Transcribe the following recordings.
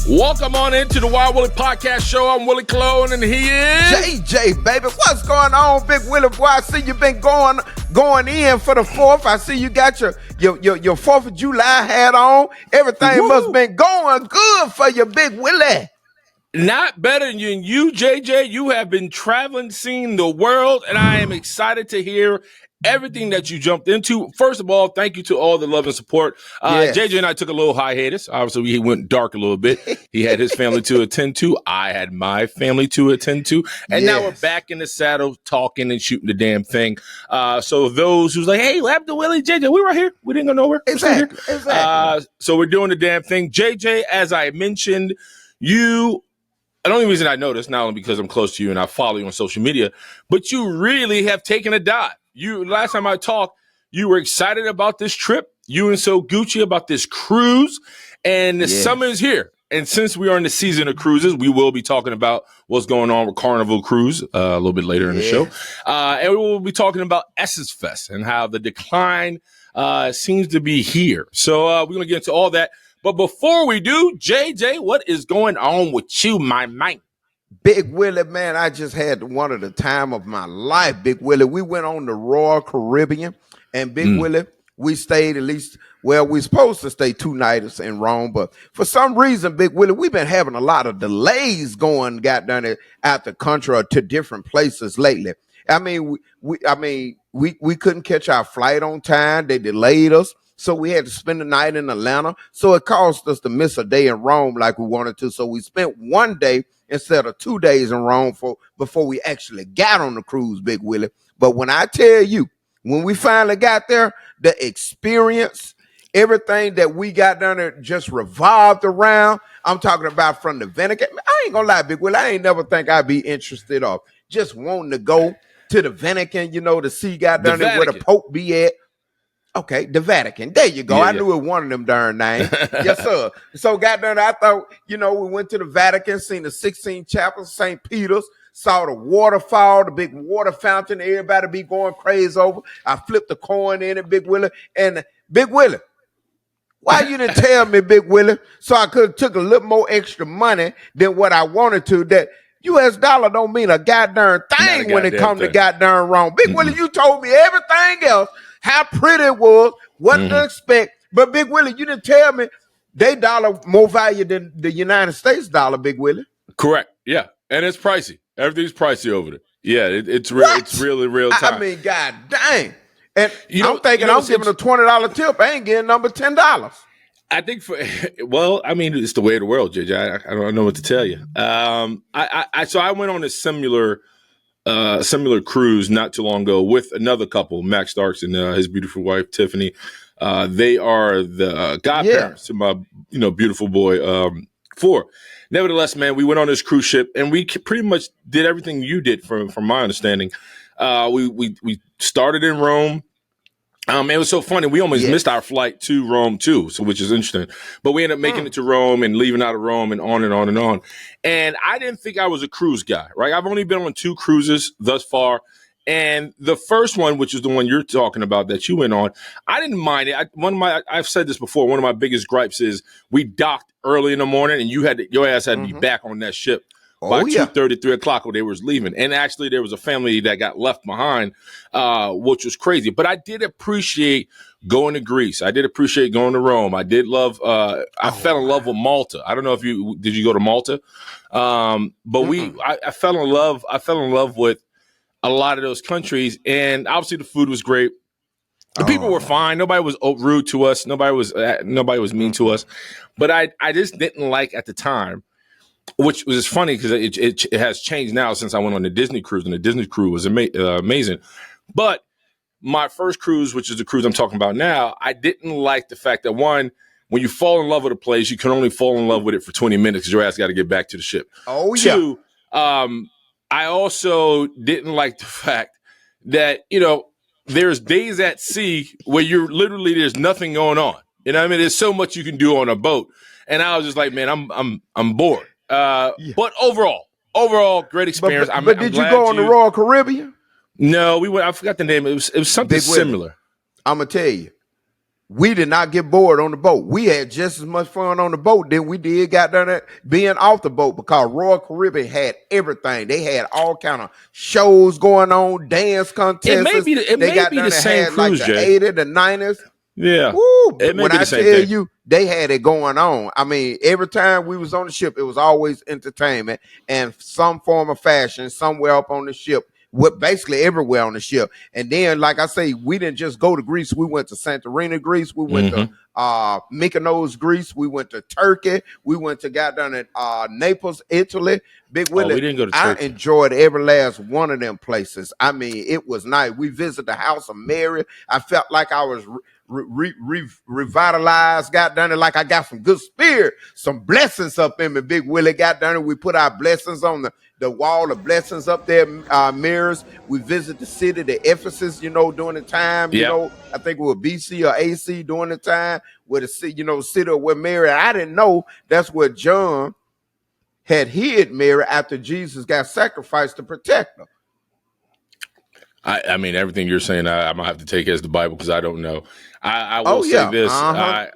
Welcome on into the Wild Willie Podcast Show. I'm Willie Cologne, and he is JJ, baby. What's going on, Big Willie boy? I see you been going in for the 4th. I see you got your 4th of July hat on. Everything must been going good for you, Big Willie. Not better than you, JJ. You have been traveling, seeing the world, and I am excited to hear everything that you jumped into. First of all, thank you to all the love and support. Yes. JJ and I took a little hiatus. Obviously, he went dark a little bit. He had his family to attend to. I had my family to attend to. And now we're back in the saddle talking and shooting the damn thing. So those who's like, hey, what happened to Willie, JJ? We were here. We didn't go nowhere. Exactly. So we're doing the damn thing. JJ, as I mentioned, the only reason I know this, not only because I'm close to you and I follow you on social media, but you really have taken a dive. Last time I talked, you were excited about this trip. You and So Gucci about this cruise, and the summer is here. And since we are in the season of cruises, we will be talking about what's going on with Carnival Cruise a little bit later in the show. And we will be talking about Essence Fest and how the decline seems to be here. So we're going to get into all that. But before we do, JJ, what is going on with you, my man? Big Willie, man, I just had one of the time of my life, Big Willie. We went on the Royal Caribbean, and Big Willie, we stayed we're supposed to stay 2 nights in Rome, but for some reason, Big Willie, we've been having a lot of delays going out the country or to different places lately. I mean, we couldn't catch our flight on time. They delayed us. So we had to spend the night in Atlanta. So it caused us to miss a day in Rome like we wanted to. So we spent 1 day instead of 2 days in Rome before we actually got on the cruise, Big Willie. But when I tell you, when we finally got there, the experience, everything that we got down there just revolved around. I'm talking about from the Vatican. I ain't gonna lie, Big Willie, I ain't never think I'd be interested or just wanting to go to the Vatican, to see down there where the Pope be at. Okay, the Vatican. There you go. I knew it one of them darn names. Yes, sir. So got down there, I thought, we went to the Vatican, seen the 16 chapels, St. Peter's, saw the waterfall, the big water fountain, everybody be going crazy over. I flipped the coin in it, Big Willie. And Big Willie, why you didn't tell me, Big Willie, so I could have took a little more extra money than what I wanted to, that US dollar don't mean a goddamn thing when it comes to goddamn Rome. Big Willie, you told me everything else, how pretty it was, what to expect. But Big Willie, you didn't tell me they dollar more value than the United States dollar, Big Willie. Correct. Yeah. And it's pricey. Everything's pricey over there. Yeah, it's real. It's really real time. I mean, god dang. And I'm thinking I'm giving a $20 tip. I ain't getting number $10. I think it's the way of the world, JJ. I don't know what to tell you. So I went on a similar cruise not too long ago with another couple, Max Starks and his beautiful wife Tiffany. They are the godparents to my beautiful boy 4. Nevertheless, man, we went on this cruise ship and we pretty much did everything you did from my understanding. We started in Rome. It was so funny. We almost missed our flight to Rome too, which is interesting. But we ended up making it to Rome and leaving out of Rome and on and on and on. And I didn't think I was a cruise guy, right? I've only been on 2 cruises thus far. And the first one, which is the one you're talking about that you went on, I didn't mind it. I've said this before. One of my biggest gripes is we docked early in the morning, and your ass had to be back on that ship by 2:30, 3 o'clock when they was leaving. And actually, there was a family that got left behind, which was crazy. But I did appreciate going to Greece. I did appreciate going to Rome. I did love. I fell in love with Malta. I don't know if did you go to Malta, but I fell in love. I fell in love with a lot of those countries, and obviously the food was great. The people were fine. Nobody was rude to us. Nobody was mean to us. But I just didn't like at the time, which was funny because it has changed now since I went on the Disney cruise, and the Disney cruise was amazing. But my first cruise, which is the cruise I'm talking about now, I didn't like the fact that, one, when you fall in love with a place, you can only fall in love with it for 20 minutes because your ass got to get back to the ship. Two, I also didn't like the fact that, there's days at sea where there's nothing going on. You know what I mean? There's so much you can do on a boat. And I was just like, man, I'm bored. But overall, great experience. But did you go on the Royal Caribbean? No, we went. I forgot the name. It was something similar. I'm gonna tell you, we did not get bored on the boat. We had just as much fun on the boat than we did got done at being off the boat, because Royal Caribbean had everything. They had all kind of shows going on, dance contests. It may be the same cruise, like Jay. the 80s, the 90s. Yeah. Woo, it may when be the I same tell thing. you, they had it going on. I mean, every time we was on the ship, it was always entertainment and some form of fashion somewhere up on the ship. With basically everywhere on the ship. And then, like I say, we didn't just go to Greece. We went to Santorini, Greece. We went to Mykonos, Greece. We went to Turkey. We went to got down at Naples, Italy. Big Willie. We didn't go to Turkey. I enjoyed every last one of them places. I mean, it was nice. We visited the house of Mary. I felt like I was revitalized, got done it, like I got some good spirit, some blessings up in me. Big Willie got done it. We put our blessings on the wall of blessings up there, mirrors. We visit the city, the Ephesus, during the time, I think it was BC or AC during the time where the city, city where Mary, I didn't know that's where John had hid Mary after Jesus got sacrificed to protect her. I mean, everything you're saying, I'm gonna have to take as the Bible, because I don't know. I will say this: I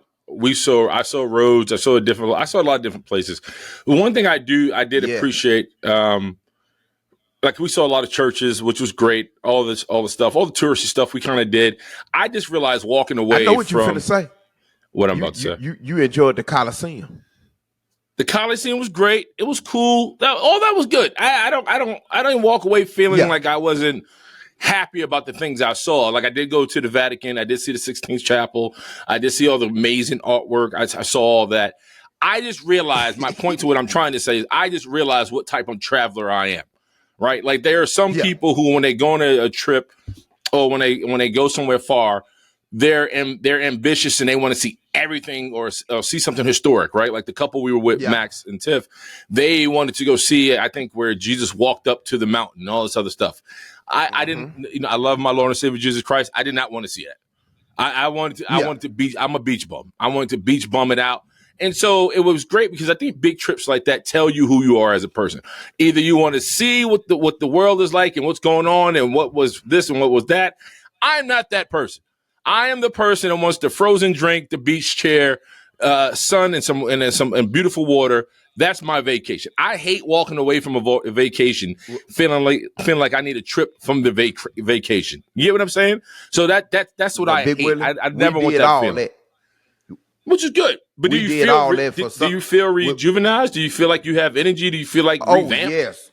saw roads. I saw a lot of different places. One thing I did appreciate. Like, we saw a lot of churches, which was great. All the stuff, all the touristy stuff we kind of did. I just realized walking away. I know what you're finna say. What I'm about to say. You enjoyed the Coliseum. The Coliseum was great. It was cool. All that was good. I don't walk away feeling like I wasn't happy about the things I saw. Like, I did go to the Vatican. I did see the 16th Chapel. I did see all the amazing artwork. I saw all that. I just realized, my point to what I'm trying to say is, I just realized what type of traveler I am, right? Like, there are some people who, when they go on a trip, or when they go somewhere far, they're ambitious and they want to see everything or see something historic, right? Like the couple we were with, Max and Tiff, they wanted to go see, I think, where Jesus walked up to the mountain and all this other stuff. I didn't, I love my Lord and Savior Jesus Christ. I did not want to see that. I wanted to beach. I'm a beach bum. I wanted to beach bum it out. And so it was great, because I think big trips like that tell you who you are as a person. Either you want to see what the world is like and what's going on and what was this and what was that. I'm not that person. I am the person that wants the frozen drink, the beach chair, sun and beautiful water. That's my vacation. I hate walking away from a vacation feeling like I need a trip from the vacation. You get what I'm saying? So that's what I hate. Willie, I never want that feeling. Which is good. But do you feel rejuvenized? Do you feel like you have energy? Do you feel like revamped? Yes.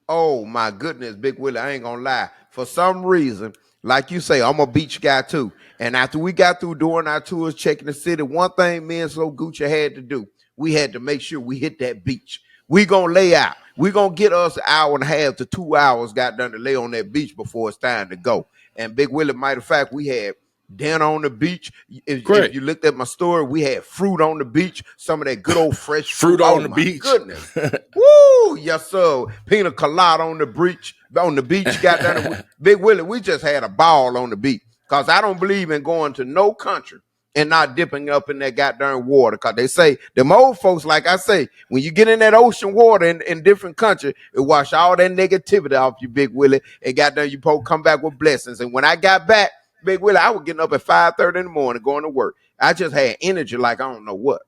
Oh my goodness, Big Willie, I ain't gonna lie. For some reason, like you say, I'm a beach guy too. And after we got through doing our tours, checking the city, one thing me and So Gucci had to do, we had to make sure we hit that beach. We gonna lay out. We gonna get us an hour and a half to 2 hours got done to lay on that beach before it's time to go. And Big Willie, matter of fact, we had dinner on the beach. If you looked at my story, we had fruit on the beach. Some of that good old fresh fruit on the beach. Goodness, woo, yes sir. Pina colada on the beach. On the beach, got done. Big Willie, we just had a ball on the beach. Cause I don't believe in going to no country and not dipping up in that goddamn water. Cause they say them old folks, like I say, when you get in that ocean water in different countries, it wash all that negativity off you, Big Willie. And goddamn, you supposed to come back with blessings. And when I got back, Big Willie, I was getting up at 5:30 in the morning going to work. I just had energy like I don't know what.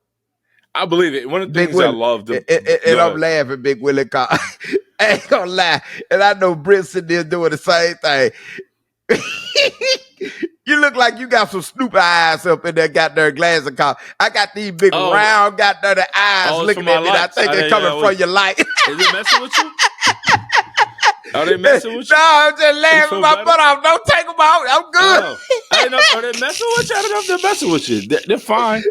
I believe it. One of the things I loved. And I'm laughing, Big Willie, cause I ain't gonna lie. And I know Britt sitting there doing the same thing. You look like you got some Snoop eyes up in that goddamn glass of coffee. I got these big round goddamn eyes looking at me. I think they're coming from your light. Is it messing with you? Are they messing with you? No, I'm just laughing my butt off. Don't take them out. I'm good. Oh, I didn't know. Are they messing with you? I don't know if they're messing with you. They're fine.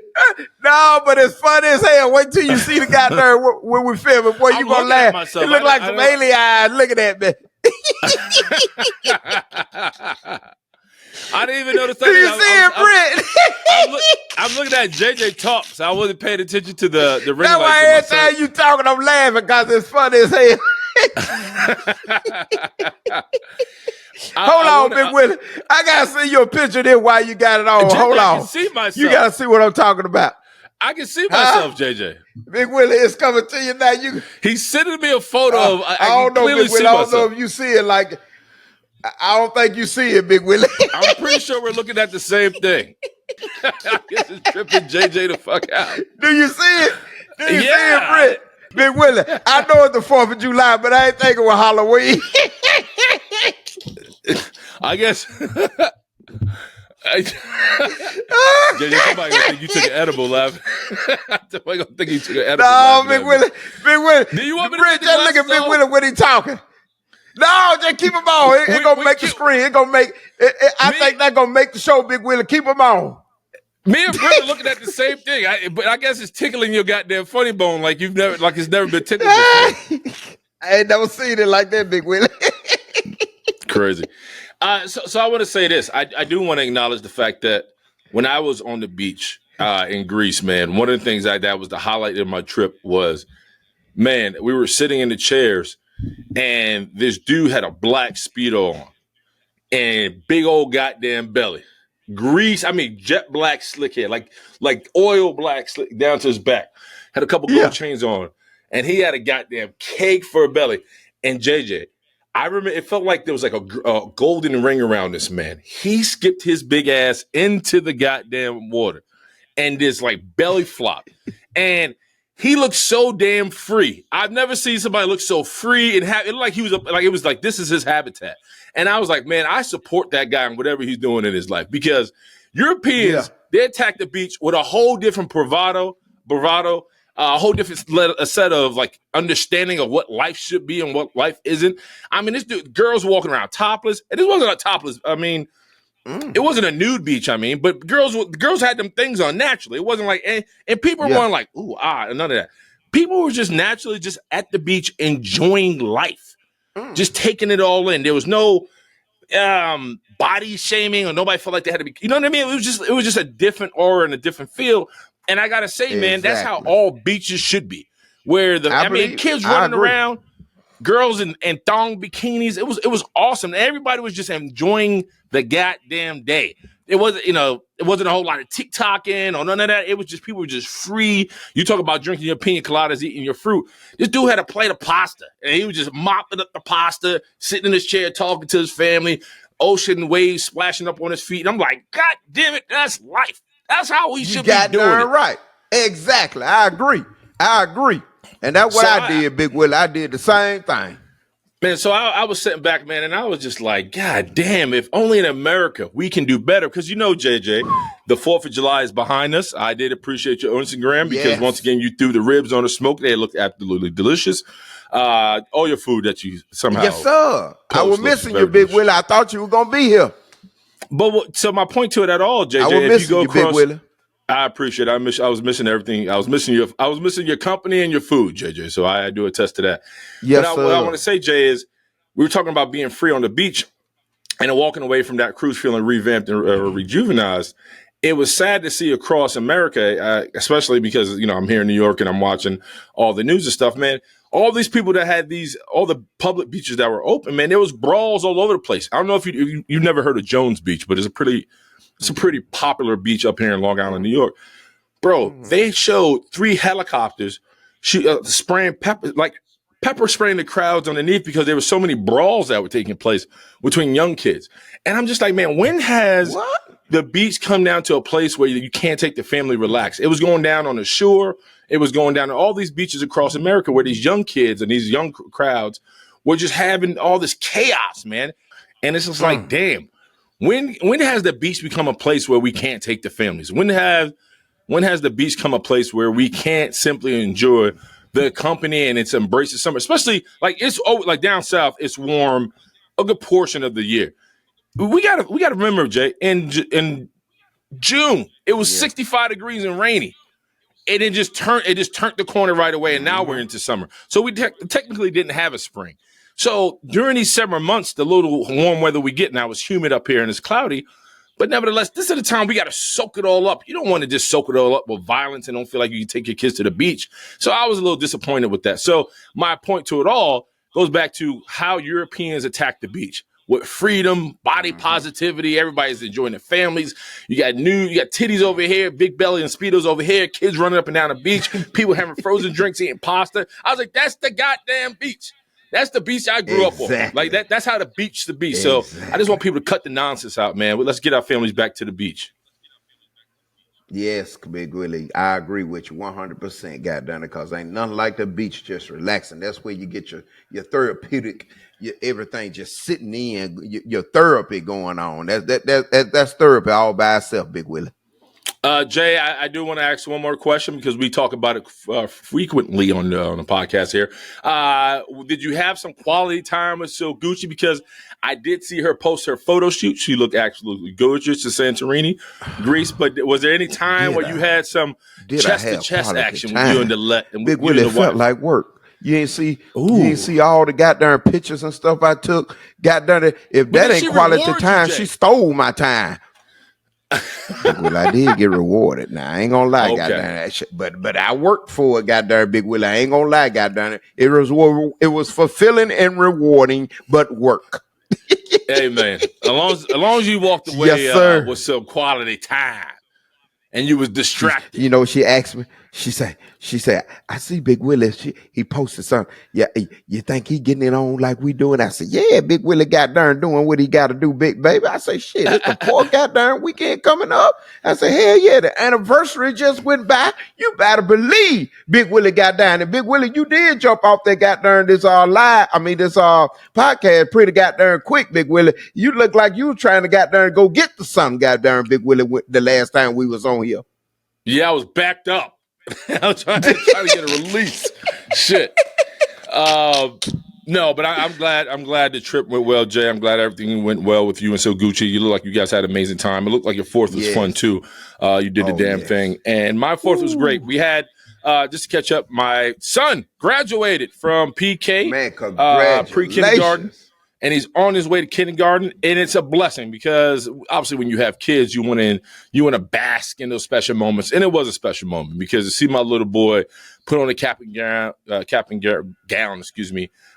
No, but it's funny as hell. Wait till you see the goddamn when we film it. Boy, you gonna laugh. It look like some alien eyes looking at me. I didn't even know the thing. Do you see it, Britt? I'm looking at JJ talk, so I wasn't paying attention to the ring lights. That's why every time you talking, I'm laughing because it's funny as hell. Hold on, Big Willie. I gotta see your picture there while you got it on. JJ, hold on. I can see myself. You gotta see what I'm talking about. I can see myself, JJ. Big Willie, it's coming to you now. He's sending me a photo of. I don't know, Big Willie. I don't know if you see it like. I don't think you see it, Big Willie. I'm pretty sure we're looking at the same thing. I guess it's tripping JJ the fuck out. Do you see it? Do you see it, Britt? Big Willie, I know it's the 4th of July, but I ain't thinking with Halloween. I guess. JJ, somebody gonna think you took an edible, laugh. Somebody gonna think you took an edible. No, Big Willie. Do you want me to Britt, just look at Big Willie when he talking. No, just keep him on. It gonna make the screen. It gonna make. I think that's gonna make the show, Big Willie. Keep him on. Me and Britt are looking at the same thing, but I guess it's tickling your goddamn funny bone like it's never been tickled before. I ain't never seen it like that, Big Willie. Crazy. So I want to say this. I do want to acknowledge the fact that when I was on the beach in Greece, man, one of the things that was the highlight of my trip was, man, we were sitting in the chairs and this dude had a black Speedo on and big old goddamn belly. Grease, I mean, jet black slick hair, like oil black slick down to his back. Had a couple gold chains on, and he had a goddamn cake for a belly. And JJ, I remember it felt like there was like a golden ring around this man. He skipped his big ass into the goddamn water and just like belly flop. And he looked so damn free. I've never seen somebody look so free and it looked like he was it was like this is his habitat. And I was like, man, I support that guy in whatever he's doing in his life because Europeans, they attack the beach with a whole different bravado, a whole different set of like understanding of what life should be and what life isn't. I mean, this dude, girls walking around topless, and this wasn't a topless. I mean, it wasn't a nude beach. I mean, but girls had them things on naturally. It wasn't like, and people weren't like, ooh, none of that. People were just naturally just at the beach enjoying life. Just taking it all in. There was no body shaming or nobody felt like they had to be, you know what I mean? It was just a different aura and a different feel. And I gotta say, man, that's how all beaches should be. Where kids running around, girls in thong bikinis. It was awesome. Everybody was just enjoying the goddamn day. It wasn't a whole lot of TikToking or none of that. It was just people were just free. You talk about drinking your pina coladas, eating your fruit. This dude had a plate of pasta, and he was just mopping up the pasta, sitting in his chair, talking to his family, ocean waves splashing up on his feet. And I'm like, God damn it, that's life. That's how we should be doing it. Right. Exactly. I agree. And that's what I did, Big Willie. I did the same thing. Man, so I was sitting back, man, and I was just like, God damn, if only in America we can do better. Because you know, JJ, the 4th of July is behind us. I did appreciate your Instagram because once again, you threw the ribs on the smoke. They looked absolutely delicious. All your food that you somehow. Yes, sir. I was missing you, Big Willie. I thought you were going to be here. But so my point to it at all, JJ, I was missing you, Big Willie. I appreciate it. I was missing everything. I was missing your company and your food, JJ. So I do attest to that. Yes, but what I want to say, Jay, is we were talking about being free on the beach and then walking away from that cruise feeling revamped and rejuvenized. It was sad to see across America, especially because, I'm here in New York and I'm watching all the news and stuff, man. All these people that had all the public beaches that were open, man, there was brawls all over the place. I don't know if you've never heard of Jones Beach, but it's a pretty popular beach up here in Long Island, New York. Bro, they showed 3 helicopters spraying pepper spraying the crowds underneath because there were so many brawls that were taking place between young kids. And I'm just like, man, when has the beach come down to a place where you can't take the family relax? It was going down on the shore. It was going down to all these beaches across America where these young kids and these young crowds were just having all this chaos, man. And it's just like, damn. When has the beach become a place where we can't take the families? When has the beach come a place where we can't simply enjoy the company and its embrace of summer? Especially like down south, it's warm a good portion of the year. We gotta remember, Jay, in June it was 65 degrees and rainy. It just turned the corner right away, and now we're into summer. So we technically didn't have a spring. So during these summer months, the little warm weather we get now is humid up here and it's cloudy. But nevertheless, this is the time we got to soak it all up. You don't want to just soak it all up with violence and don't feel like you can take your kids to the beach. So I was a little disappointed with that. So my point to it all goes back to how Europeans attack the beach. With freedom, body positivity, everybody's enjoying their families. You got titties over here, big belly and Speedos over here, kids running up and down the beach, people having frozen drinks, eating pasta. I was like, that's the goddamn beach. That's the beach I grew up on. Like that's how the beach should be. So I just want people to cut the nonsense out, man. Let's get our families back to the beach. Yes, Big Willie, I agree with you 100%. Goddamn it, because ain't nothing like the beach just relaxing. That's where you get your therapeutic, your everything just sitting in, your therapy going on. That's therapy all by itself, Big Willie. Jay, I do want to ask one more question because we talk about it frequently on the podcast here. Did you have some quality time with Sil Gucci? Because I did see her post her photo shoot. She looked absolutely gorgeous to Santorini, Greece. But was there any time where you had some chest-to-chest action with you and the Big Willie? It felt like work. You ain't see all the goddamn pictures and stuff I took. Goddamn it. If that ain't quality time, she stole my time. Big Willie, I did get rewarded. Now I ain't gonna lie, goddamn that shit. But I worked for it, goddamn Big Willie. I ain't gonna lie, goddamn it. It was fulfilling and rewarding, but work. Hey man, as long as you walked away with some quality time and you was distracted. You know, she asked me. She said, I see Big Willie. He posted something. Yeah, you think he getting it on like we doing? I said, yeah, Big Willie got darn doing what he got to do, big baby. I say, shit, it's the 4th goddamn weekend coming up. I said, hell yeah, the anniversary just went by. You better believe Big Willie got down. And Big Willie, you did jump off that goddamn this podcast pretty goddamn quick, Big Willie. You look like you were trying to goddamn go get the something, goddamn Big Willie, the last time we was on here. Yeah, I was backed up. I was trying to get a release. Shit. No, but I'm glad the trip went well, Jay. I'm glad everything went well with you and Sil Gucci. You look like you guys had an amazing time. It looked like your 4th was fun too. You did the damn thing. And my 4th was great. We had just to catch up, my son graduated from PK. Man, congratulations. Pre-kindergarten. And he's on his way to kindergarten, and it's a blessing because obviously when you have kids, you want to bask in those special moments, and it was a special moment because to see my little boy put on a cap and gown,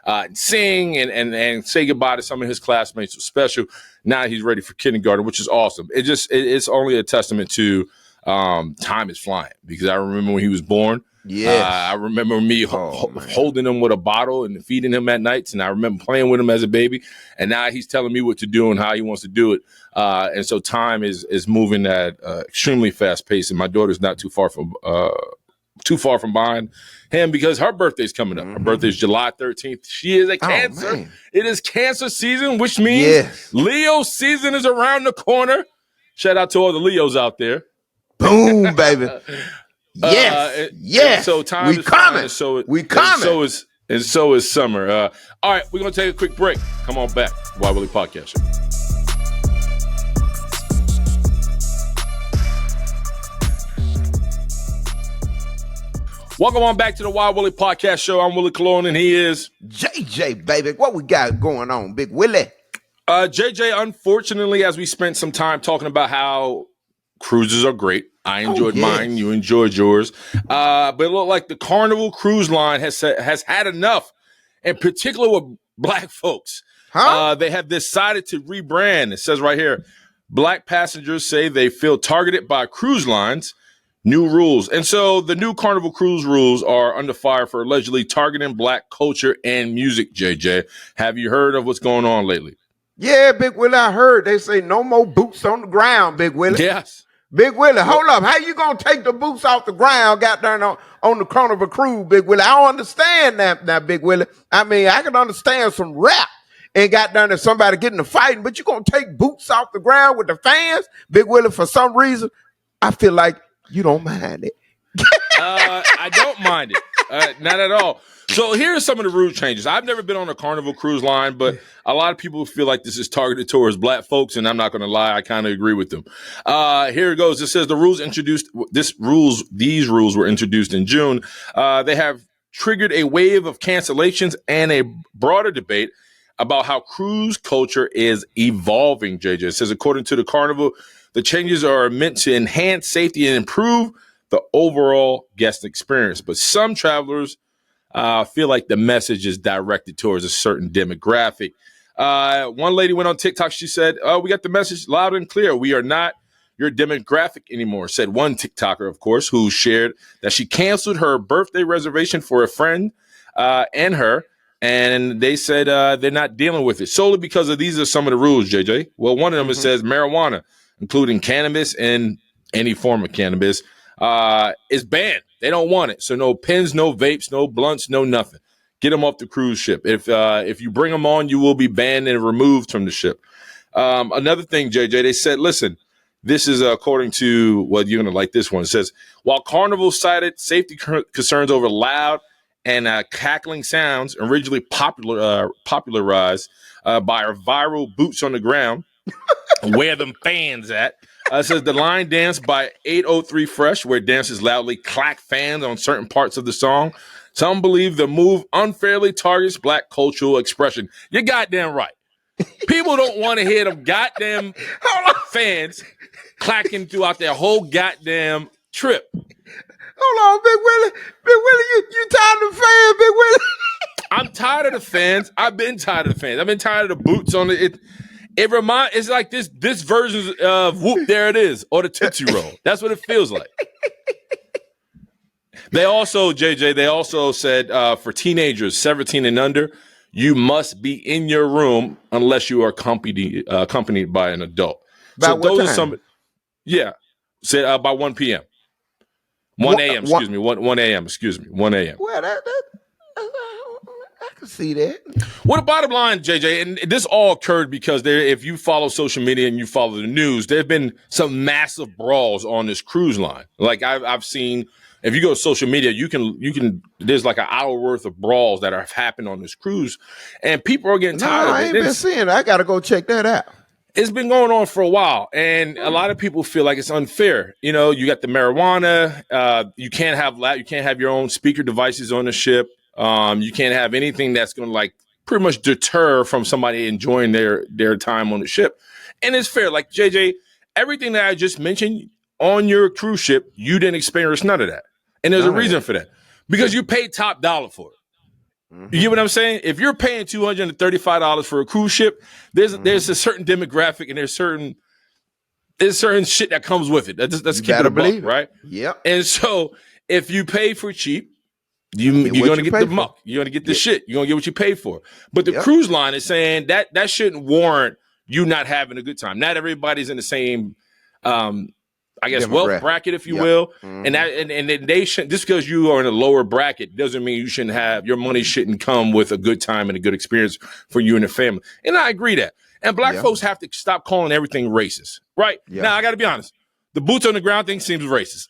and sing and say goodbye to some of his classmates was special. Now he's ready for kindergarten, which is awesome. It's only a testament to time is flying because I remember when he was born. Yeah, I remember me holding him with a bottle and feeding him at nights, and I remember playing with him as a baby. And now he's telling me what to do and how he wants to do it. And so time is moving at extremely fast pace, and my daughter's not too far from behind him because her birthday's coming up. Her birthday's July 13th. She is a Cancer. It is Cancer season, which means Leo season is around the corner. Shout out to all the Leos out there. Boom, baby. Yes. So time is coming. And so is summer. All right, we're gonna take a quick break. Come on back. Why Willie Podcast Show. Welcome on back to the Why Willie Podcast Show. I'm Willie Cologne, and he is JJ, baby. What we got going on, Big Willie? JJ, unfortunately, as we spent some time talking about how cruises are great. I enjoyed mine. You enjoyed yours. But it looked like the Carnival cruise line has had enough, in particular with black folks. They have decided to rebrand. It says right here, black passengers say they feel targeted by cruise lines. New rules. And so the new Carnival cruise rules are under fire for allegedly targeting black culture and music, JJ. Have you heard of what's going on lately? Yeah, Big Willie, I heard. They say no more boots on the ground, Big Willie. Yes. Big Willie, hold up. How you gonna take the boots off the ground, goddamn, on the Carnival cruise, Big Willie? I don't understand that now, Big Willie. I mean, I can understand some rap and goddamn if somebody getting to fighting, but you gonna take boots off the ground with the fans, Big Willie? For some reason, I feel like you don't mind it. I don't mind it, not at all. So here's some of the rule changes. I've never been on a Carnival cruise line, but a lot of people feel like this is targeted towards black folks, and I'm not going to lie, I kind of agree with them. Here it goes. It says the rules introduced. These rules were introduced in June. They have triggered a wave of cancellations and a broader debate about how cruise culture is evolving. JJ, it says according to the Carnival, the changes are meant to enhance safety and improve the overall guest experience, but some travelers feel like the message is directed towards a certain demographic. One lady went on TikTok. She said, we got the message loud and clear. We are not your demographic anymore, said one TikToker, of course, who shared that she canceled her birthday reservation for a friend and her. And they said they're not dealing with it solely because of these are some of the rules, JJ. Well, one of them it says marijuana, including cannabis and any form of cannabis, is banned. They don't want it. So no pens, no vapes, no blunts, no nothing. Get them off the cruise ship. If you bring them on, you will be banned and removed from the ship. Another thing, JJ, they said, listen, this is according to, well, you're going to like this one. It says, while Carnival cited safety concerns over loud and cackling sounds originally popularized by our viral Boots on the Ground, where them fans at, it says the line dance by 803 Fresh, where dancers loudly clack fans on certain parts of the song. Some believe the move unfairly targets black cultural expression. You're goddamn right. People don't want to hear them goddamn fans clacking throughout their whole goddamn trip. Hold on, Big Willie. Big Willie, you tired of the fans, Big Willie? I'm tired of the fans. I've been tired of the fans. I've been tired of the boots on it. It's like this version of Whoop, There It Is, or the Tootsie Roll. That's what it feels like. They also, JJ, said for teenagers 17 and under, you must be in your room unless you are accompanied by an adult. By so what those time? are some, yeah, said by 1 p.m. 1 a.m. Excuse me, 1 a.m. Excuse me, 1 a.m. Well, I can see that. Well, the bottom line, JJ, and this all occurred because if you follow social media and you follow the news, there have been some massive brawls on this cruise line. Like I've seen. If you go to social media, you can. There's like an hour worth of brawls that have happened on this cruise, and people are getting tired of it. I ain't been seeing it. I got to go check that out. It's been going on for a while, and a lot of people feel like it's unfair. You know, you got the marijuana. You can't have your own speaker devices on the ship. You can't have anything that's going to like pretty much deter from somebody enjoying their time on the ship. And it's fair. Like JJ, everything that I just mentioned on your cruise ship, you didn't experience none of that. And there's a reason for that. Because you paid top dollar for it. Mm-hmm. You get what I'm saying? If you're paying $235 for a cruise ship, there's a certain demographic and there's certain shit that comes with it. That's keep it a buck, right? Yep. And so if you pay for cheap, you're going to get the muck. You're going to get the shit. You're going to get what you pay for. But the cruise line is saying that shouldn't warrant you not having a good time. Not everybody's in the same I guess wealth bracket, if you will, and they shouldn't. Just because you are in a lower bracket doesn't mean you shouldn't have your money shouldn't come with a good time and a good experience for you and the family. And I agree that. And black folks have to stop calling everything racist, right? Yeah. Now I got to be honest. The boots on the ground thing seems racist.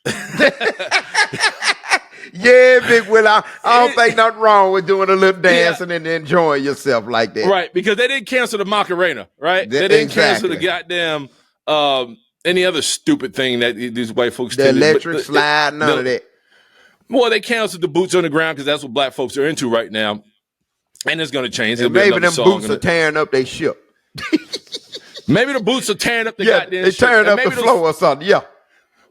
Yeah, Big Will. I don't think nothing wrong with doing a little dancing and enjoying yourself like that, right? Because they didn't cancel the Macarena, right? They didn't cancel the goddamn. Any other stupid thing that these white folks the electric slide, none of that. Well, they canceled the boots on the ground because that's what black folks are into right now, and it's going to change. Maybe them boots are tearing up their ship. Maybe the boots are tearing up the goddamn ship. They're tearing up the floor or something. Yeah.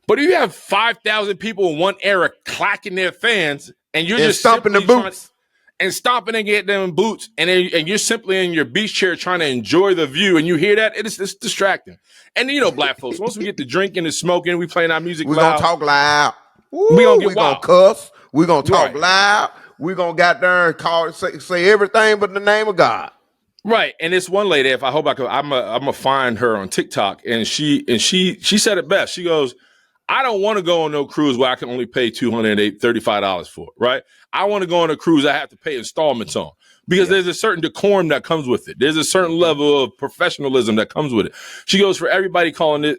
But if you have 5,000 people in one era clacking their fans, and you're just stomping the boots. And stomping and getting them boots, and you're simply in your beach chair trying to enjoy the view, and you hear that, it's distracting. And you know, black folks, once we get to drinking and smoking, we playing our music loud. We're going to talk loud. We're going to cuss. We're going to talk loud. We're going to get there and say everything but the name of God. Right. And this one lady, I'm going to find her on TikTok, and she said it best. She goes, I don't want to go on no cruise where I can only pay $235 for it, right? I want to go on a cruise I have to pay installments on because there's a certain decorum that comes with it. There's a certain level of professionalism that comes with it. She goes, for everybody calling this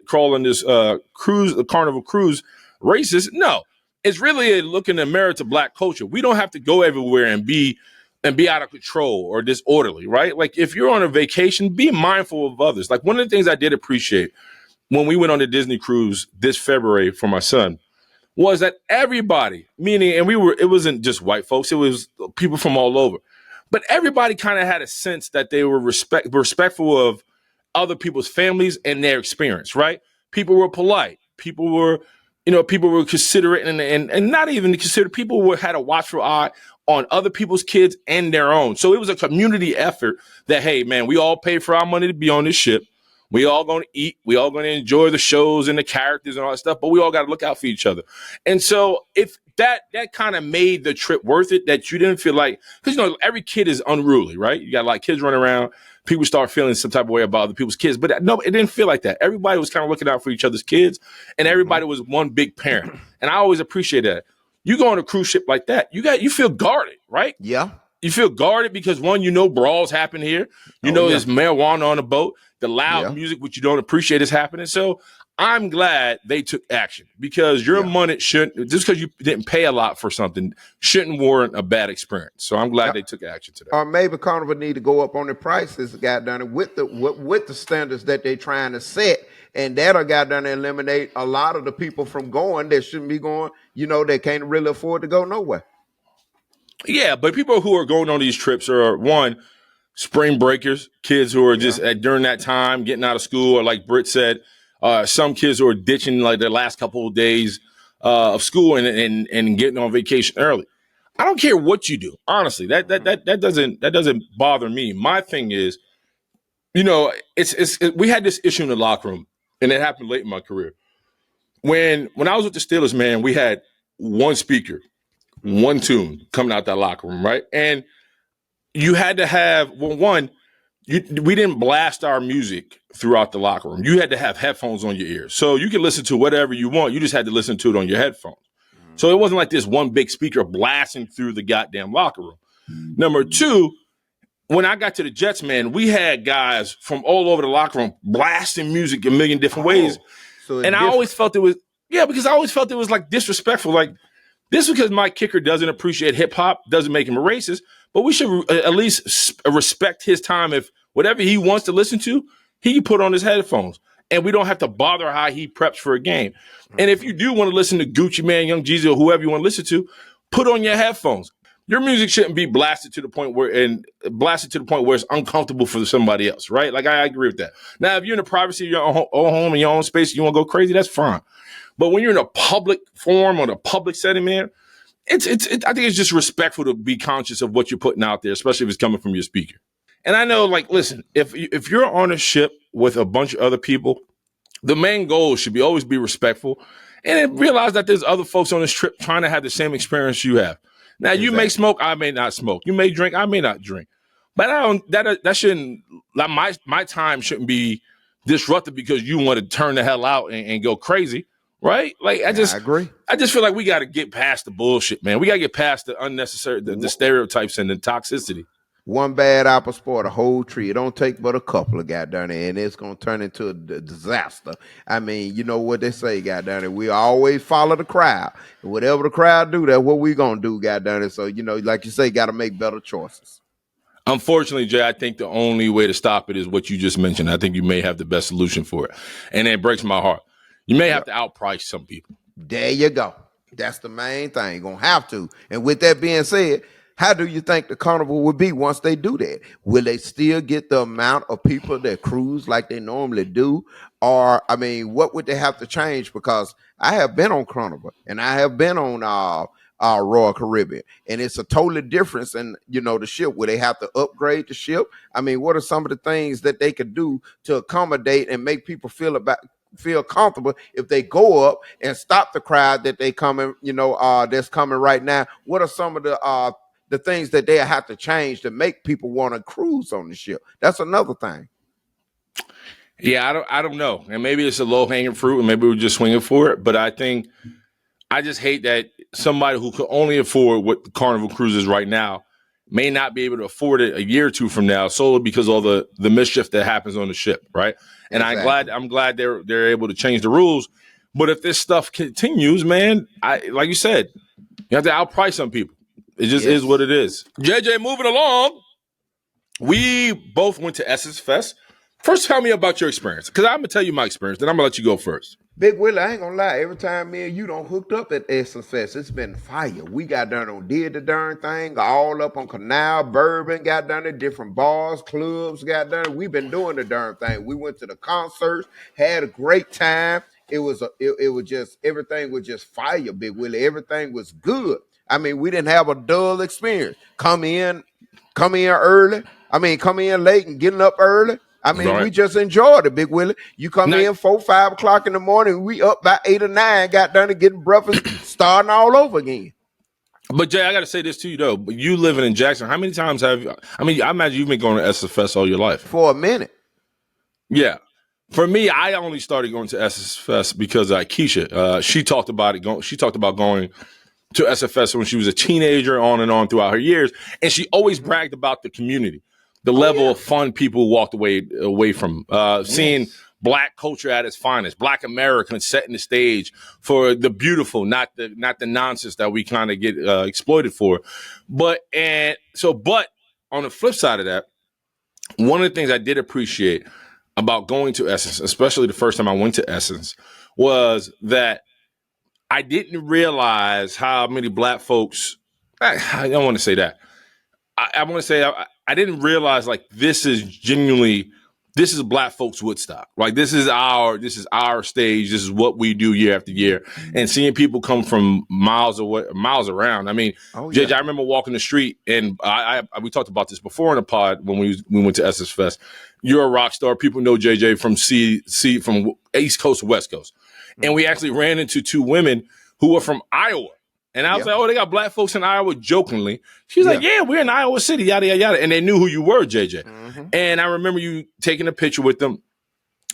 cruise, the Carnival cruise, racist. No, it's really a look in the mirror to black culture. We don't have to go everywhere and be out of control or disorderly, right? Like if you're on a vacation, be mindful of others. Like one of the things I did appreciate when we went on the Disney cruise this February for my son was that everybody, meaning, and it wasn't just white folks, it was people from all over, but everybody kind of had a sense that they were respectful of other people's families and their experience, right? People were polite. People were considerate and not even considerate. People had a watchful eye on other people's kids and their own. So it was a community effort that, hey, man, we all pay for our money to be on this ship. We all going to eat. We all going to enjoy the shows and the characters and all that stuff, but we all got to look out for each other. And so if that kind of made the trip worth it, that you didn't feel like, because, every kid is unruly, right? You got kids running around people start feeling some type of way about other people's kids. But no, it didn't feel like that. Everybody was kind of looking out for each other's kids, and everybody was one big parent. And I always appreciate that. You go on a cruise ship like that, you feel guarded, right? Yeah. You feel guarded because, one, brawls happen here. There's marijuana on the boat. The loud music, which you don't appreciate, is happening. So I'm glad they took action, because your money shouldn't, just because you didn't pay a lot for something, shouldn't warrant a bad experience. So I'm glad they took action today. Or maybe Carnival need to go up on the prices, goddamn, with the standards that they're trying to set, and that'll goddamn eliminate a lot of the people from going that shouldn't be going. They can't really afford to go nowhere. Yeah, but people who are going on these trips are, one, spring breakers, kids who are just during that time getting out of school, or like Britt said, some kids who are ditching like their last couple of days of school and getting on vacation early. I don't care what you do, honestly. That doesn't bother me. My thing is, we had this issue in the locker room, and it happened late in my career. When I was with the Steelers, man, we had one speaker, one tune coming out that locker room, right? And you had to have, we didn't blast our music throughout the locker room. You had to have headphones on your ears. So you could listen to whatever you want. You just had to listen to it on your headphones. So it wasn't like this one big speaker blasting through the goddamn locker room. Number two, when I got to the Jets, man, we had guys from all over the locker room blasting music a million different ways. And I always felt it was, because I always felt it was like disrespectful. Like, this is because my kicker doesn't appreciate hip hop, doesn't make him a racist, but we should at least respect his time. If whatever he wants to listen to, he can put on his headphones, and we don't have to bother how he preps for a game. And if you do want to listen to Gucci Mane, Young Jeezy, or whoever you want to listen to, put on your headphones. Your music shouldn't be blasted to the point where it's uncomfortable for somebody else, right? Like, I agree with that. Now, if you're in the privacy of your own home and your own space, you want to go crazy, that's fine. But when you're in a public forum or a public setting, man, I think it's just respectful to be conscious of what you're putting out there, especially if it's coming from your speaker. And I know, like, listen, if you're on a ship with a bunch of other people, the main goal should always be respectful, and realize that there's other folks on this trip trying to have the same experience you have. Now, you may smoke, I may not smoke. You may drink, I may not drink. But that shouldn't, like, my time shouldn't be disrupted because you want to turn the hell out and go crazy. Right? Like, I agree. I just feel like we got to get past the bullshit, man. We got to get past the unnecessary, the stereotypes and the toxicity. One bad apple spoil a whole tree. It don't take but a couple of goddamn it, and it's going to turn into a disaster. I mean, you know what they say, goddamn it. We always follow the crowd. Whatever the crowd do, that's what we going to do, goddamn it. So, like you say, got to make better choices. Unfortunately, Jay, I think the only way to stop it is what you just mentioned. I think you may have the best solution for it. And it breaks my heart. You may have to outprice some people. There you go. That's the main thing. Gonna have to. And with that being said, how do you think the Carnival will be once they do that? Will they still get the amount of people that cruise like they normally do? Or, I mean, what would they have to change? Because I have been on Carnival and I have been on Royal Caribbean, and it's a totally difference in, the ship. Where they have to upgrade the ship? I mean, what are some of the things that they could do to accommodate and make people feel comfortable if they go up and stop the crowd that they coming, that's coming right now? What are some of the things that they have to change to make people want to cruise on the ship? That's another thing. Yeah, I don't know. And maybe it's a low-hanging fruit, and maybe we're just swinging for it. But I just hate that somebody who could only afford what the Carnival cruises right now may not be able to afford it a year or two from now, solely because of all the mischief that happens on the ship, right? And exactly. I'm glad they're able to change the rules. But if this stuff continues, man, like you said, you have to outprice some people. It just is what it is. JJ, moving along, we both went to Essence Fest. First, tell me about your experience, because I'm going to tell you my experience, then I'm going to let you go first. Big Willie, I ain't gonna lie. Every time me and you don't hooked up at Essence Fest, it's been fire. We got down on did the darn thing, all up on Canal, Bourbon, got down at different bars, clubs, got down. We've been doing the darn thing. We went to the concerts, had a great time. It was just, everything was just fire, Big Willie. Everything was good. I mean, we didn't have a dull experience. Come in early. I mean, come in late and getting up early. I mean, right. We just enjoyed it, Big Willie. You come in 4, 5 o'clock in the morning, we up by 8 or 9, got done and getting breakfast, starting all over again. But Jay, I got to say this to you though. But you living in Jackson, how many times have you? I mean, I imagine you've been going to SFS all your life. For a minute. Yeah. For me, I only started going to SFS because Keisha. She talked about it. She talked about going to SFS when she was a teenager, on and on throughout her years, and she always bragged about the community, the level of fun people walked away from, seeing Black culture at its finest, Black Americans setting the stage for the beautiful, not the nonsense that we kind of get exploited for. But on the flip side of that, one of the things I did appreciate about going to Essence, especially the first time I went to Essence, was that I didn't realize how many Black folks. I don't want to say that. I want to say I didn't realize like this is Black folks Woodstock. Like this is our stage. This is what we do year after year. And seeing people come from miles around. I mean, JJ, I remember walking the street, and we talked about this before in the pod when we went to SS Fest. You're a rock star. People know JJ from East Coast to West Coast. And we actually ran into two women who were from Iowa. And I was like, oh, they got Black folks in Iowa, jokingly. She's like, yeah, we're in Iowa City, yada, yada, yada. And they knew who you were, JJ. And I remember you taking a picture with them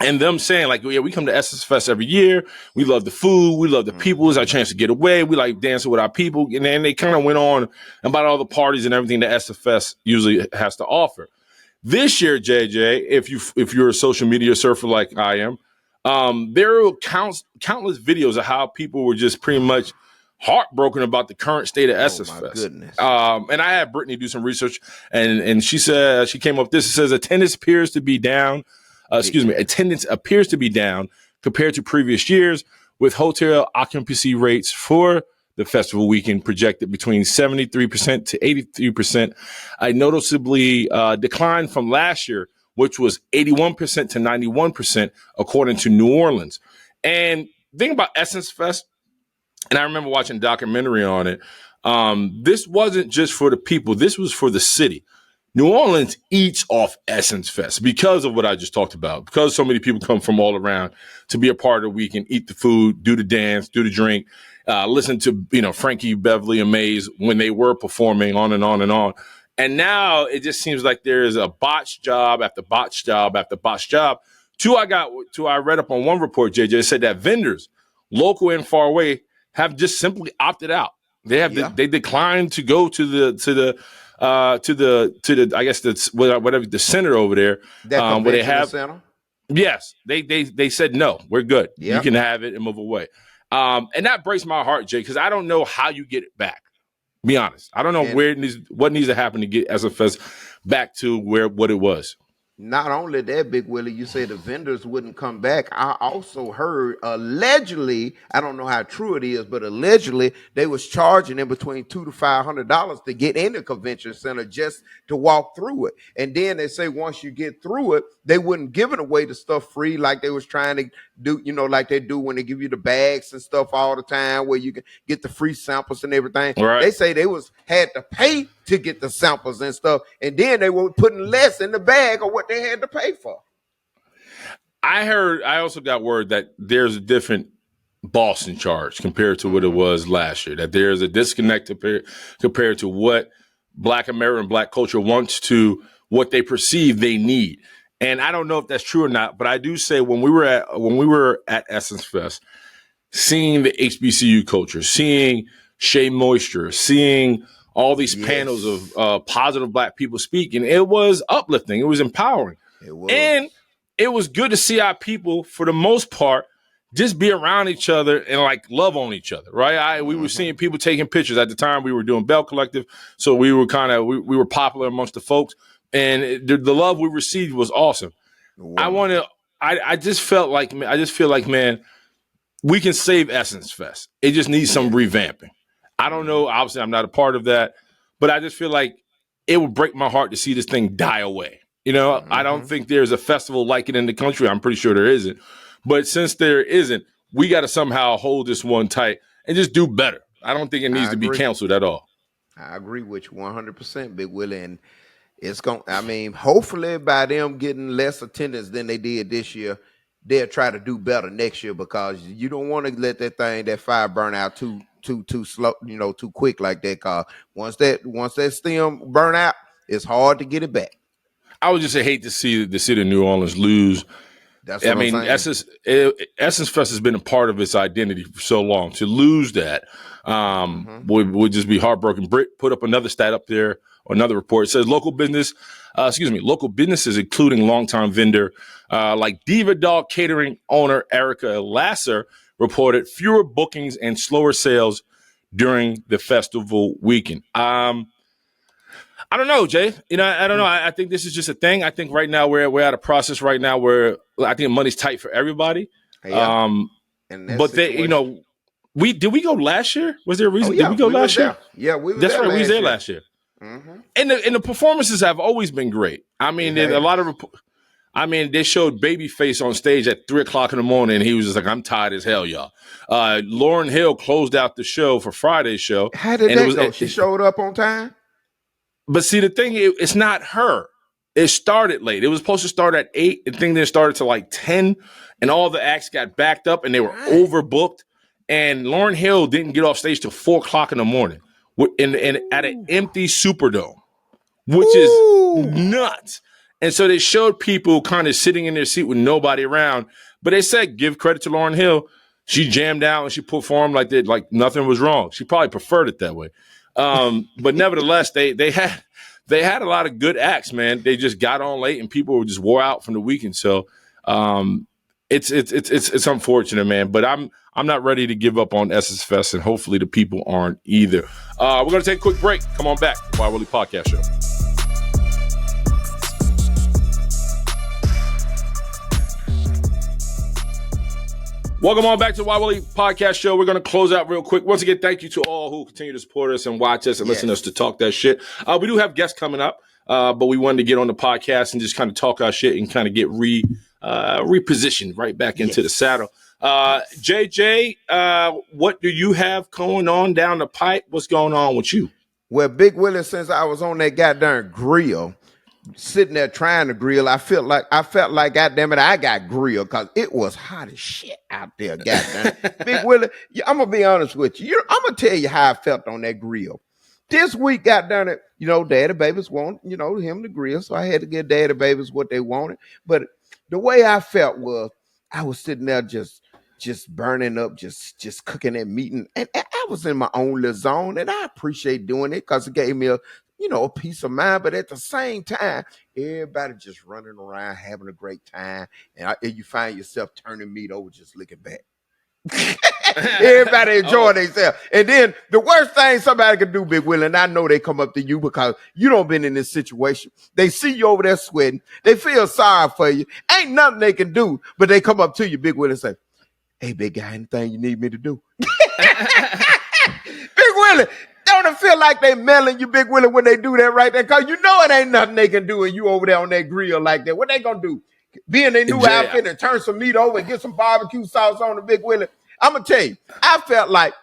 and them saying, like, yeah, we come to SS Fest every year. We love the food. We love the people. It's our chance to get away. We like dancing with our people. And then they kind of went on about all the parties and everything that SS Fest usually has to offer. This year, JJ, if you're a social media surfer like I am, there are countless videos of how people were just pretty much heartbroken about the current state of SS Fest. Goodness. And I had Brittany do some research, and she said, she came up with this. It says attendance appears to be down. Attendance appears to be down compared to previous years, with hotel occupancy rates for the festival weekend projected between 73% to 83%, a noticeably decline from last year, which was 81% to 91%, according to New Orleans. And think about Essence Fest, and I remember watching a documentary on it. This wasn't just for the people. This was for the city. New Orleans eats off Essence Fest because of what I just talked about, because so many people come from all around to be a part of the weekend, eat the food, do the dance, do the drink, listen to, Frankie, Beverly, and Maze when they were performing, on and on and on. And now it just seems like there is a botched job after botched job after botched job. I read up on one report, JJ, said that vendors, local and far away, have just simply opted out. They declined to go to the I guess that's whatever the center over there, where they have center. Yes, they said no, we're good. You can have it and move away. And that breaks my heart, Jay, because I don't know how you get it back. Be honest, I don't know what needs to happen to get SFS back to what it was. Not only that, Big Willie, you say the vendors wouldn't come back. I also heard allegedly, I don't know how true it is, but allegedly they was charging them between $200 to $500 to get in the convention center just to walk through it. And then they say once you get through it, they wouldn't give it away the stuff free like they was trying to do, like they do when they give you the bags and stuff all the time where you can get the free samples and everything. Right. They say they had to pay to get the samples and stuff, and then they were putting less in the bag of what they had to pay for. I also got word that there's a different boss in charge compared to what it was last year, that there's a disconnect compared to what Black American Black culture wants to what they perceive they need. And I don't know if that's true or not, but I do say when we were at Essence Fest, seeing the HBCU culture, seeing Shea Moisture, seeing all these panels of positive Black people speaking, it was uplifting. It was empowering. It was. And it was good to see our people, for the most part, just be around each other and like love on each other, right? We were seeing people taking pictures. At the time, we were doing Bell Collective, so we were we were popular amongst the folks, and the love we received was awesome. Wow. I just feel like, man, we can save Essence Fest. It just needs some revamping. I don't know. Obviously, I'm not a part of that, but I just feel like it would break my heart to see this thing die away. I don't think there's a festival like it in the country. I'm pretty sure there isn't. But since there isn't, we got to somehow hold this one tight and just do better. I don't think it needs to be canceled at all. I agree with you 100%, Big Willie. And it's hopefully by them getting less attendance than they did this year, they'll try to do better next year, because you don't want to let that fire burn out too too slow, too quick like that. Cause once that stem burn out, it's hard to get it back. I would just hate to see the city of New Orleans lose. That's what I'm saying. Essence Fest has been a part of its identity for so long. To lose that would just be heartbroken. Britt put up another stat up there, or another report. It says local businesses, including longtime vendor like Diva Dog Catering owner Erica Lasser, reported fewer bookings and slower sales during the festival weekend. I don't know, Jay. I don't know. I think this is just a thing. I think right now we're at a process right now where I think money's tight for everybody. Yeah. But did we go last year? Was there a reason? Did we go last year? Yeah, we were That's there. right. We was there last year. Mm-hmm. And the performances have always been great. I mean, a lot of. They showed Babyface on stage at 3:00 in the morning, and he was just like, "I'm tired as hell, y'all." Lauryn Hill closed out the show for Friday's show. How did that go? She showed up on time. But see, the thing is, it's not her. It started late. It was supposed to start at 8. The thing then started to like 10, and all the acts got backed up, and they were overbooked. And Lauryn Hill didn't get off stage till 4:00 in the morning, at an empty Superdome, which is nuts. And so they showed people kind of sitting in their seat with nobody around. But they said, give credit to Lauryn Hill. She jammed out and she performed like nothing was wrong. She probably preferred it that way. But nevertheless, they had a lot of good acts, man. They just got on late and people were just wore out from the weekend. So it's unfortunate, man. But I'm not ready to give up on Essence Fest, and hopefully the people aren't either. We're gonna take a quick break. Come on back. Why Willie Podcast Show. Welcome on back to the Why Willie Podcast Show. We're going to close out real quick. Once again, thank you to all who continue to support us and watch us and listen to us to talk that shit. We do have guests coming up, but we wanted to get on the podcast and just kind of talk our shit and kind of get repositioned right back into the saddle. JJ, what do you have going on down the pipe? What's going on with you? Well, Big Willie, since I was on that goddamn grill, sitting there trying to grill, I felt like goddamn it, I got grilled because it was hot as shit out there. Goddamn, Big Willie, I'm gonna be honest with you. I'm gonna tell you how I felt on that grill this week. Goddamn it, Daddy Babies want him to grill, so I had to give Daddy Babies what they wanted. But the way I felt was I was sitting there just burning up, just cooking that meat, and I was in my own little zone, and I appreciate doing it because it gave me a peace of mind. But at the same time, everybody just running around having a great time, and you find yourself turning meat over, just looking back. Everybody enjoying themselves. And then the worst thing somebody can do, Big Willie, and I know they come up to you because you don't been in this situation. They see you over there sweating. They feel sorry for you. Ain't nothing they can do, but they come up to you, Big Willie, and say, "Hey, big guy, anything you need me to do?" Big Willie, don't it feel like they mailing you, Big Willie, when they do that right there? Because it ain't nothing they can do, and you over there on that grill like that. What they gonna do? Be in their new outfit and turn some meat over and get some barbecue sauce on the, Big Willie? I'm gonna tell you, I felt like,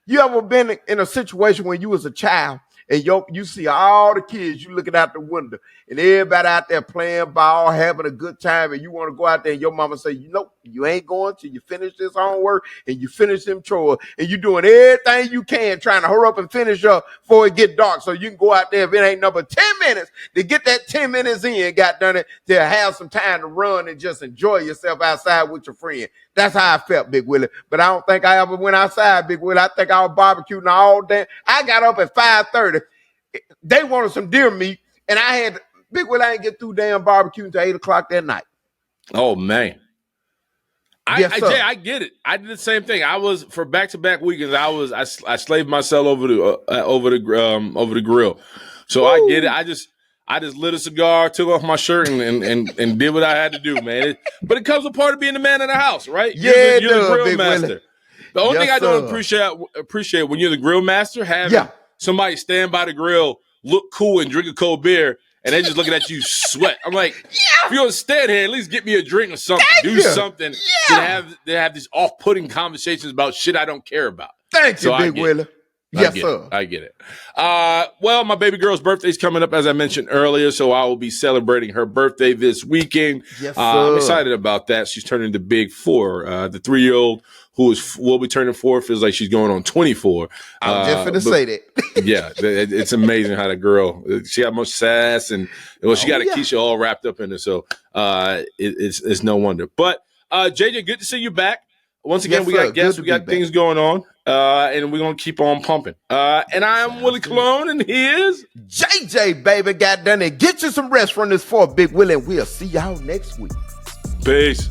you ever been in a situation when you was a child and you see all the kids, you looking out the window and everybody out there playing ball, having a good time, and you want to go out there and your mama say, you ain't going till you finish this homework and you finish them chores, and you doing everything you can trying to hurry up and finish up before it get dark so you can go out there, if it ain't number 10 minutes, to get that 10 minutes in, to have some time to run and just enjoy yourself outside with your friend. That's how I felt, Big Willie. But I don't think I ever went outside, Big Willie. I think I was barbecuing all day. I got up at 5:30. They wanted some deer meat, and I had, Big Willie, I didn't get through damn barbecue until 8 o'clock that night. Oh, man. Jay, I get it. I did the same thing. I was, for back-to-back weekends, I slaved myself over the grill. So I get it. I just lit a cigar, took off my shirt, and did what I had to do, man. But it comes a part of being the man of the house, right? Yeah, you're the grill Big master. Willie. The only thing I don't appreciate when you're the grill master, having somebody stand by the grill, look cool, and drink a cold beer, and they just looking at you sweat. I'm like, if you're gonna stand here, at least get me a drink or something. Do something to have these off-putting conversations about shit I don't care about. Thank you, Big Willie. Yes, sir. I get it. Well, my baby girl's birthday's coming up, as I mentioned earlier, so I will be celebrating her birthday this weekend. Yes, sir. I'm excited about that. She's turning the big 4. The 3-year-old who will be turning 4 feels like she's going on 24. I was just finna say that. Yeah, it's amazing how the girl, she got much sass, and she got a Keisha all wrapped up in it, so it's no wonder. But JJ, good to see you back. Once again, we got guests, we got things going on, and we're going to keep on pumping. And I am Willie Cologne, and here's JJ, baby, got done it. Get you some rest from this 4th, Big Willie, and we'll see y'all next week. Peace.